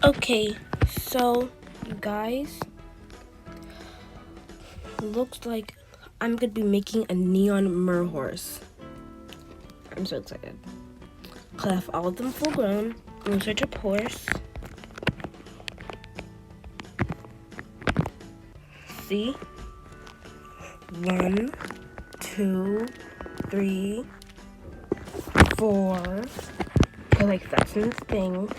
Okay, so you guys, looks like I'm gonna be making a neon merhorse. I'm so excited. I have all of them full grown. I'm gonna search up horse. See? 1, 2, 3, 4. Okay, like that's in this thing.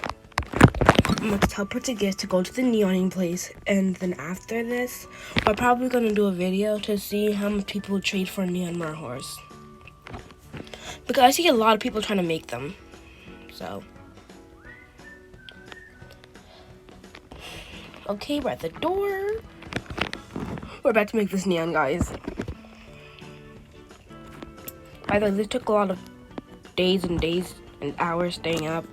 I'm gonna teleport to Gift to go to the neoning place, and then after this, we're probably gonna do a video to see how much people would trade for a neon merhorse. Because I see a lot of people trying to make them. So. Okay, we're at the door. We're about to make this neon, guys. By the way, this took a lot of days and hours staying up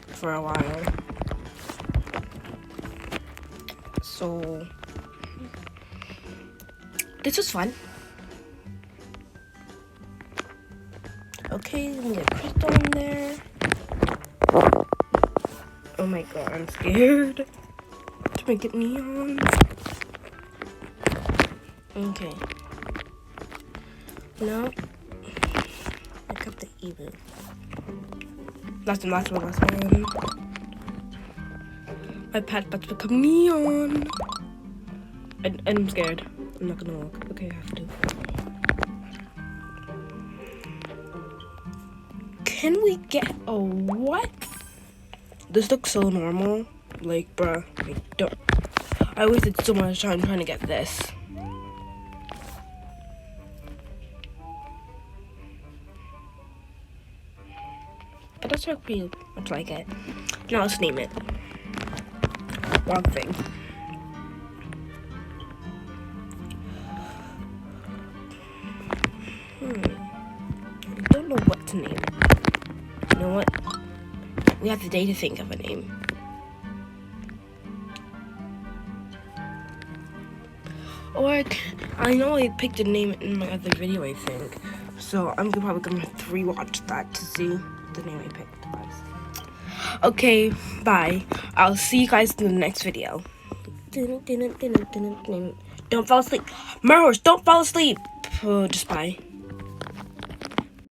for a while. So this was fun. Okay, let me get crystal in there. Oh my god, I'm scared to make it neon. Okay. Now, pick up the Evu. Last one. My pet about to become neon. And I'm scared. I'm not gonna walk. Okay, I have to. Can we get a what? This looks so normal. Like, bruh. Like, don't. I wasted so much time trying to get this. But that's not pretty much like it. Now let's name it. Wrong thing. I don't know what to name. You know what? We have the day to think of a name. Or I know I picked a name in my other video, I think. So I'm probably gonna have to rewatch that to see the name I picked, guys. Okay, bye. I'll see you guys in the next video. Don't fall asleep. Merhorse, don't fall asleep. Just bye.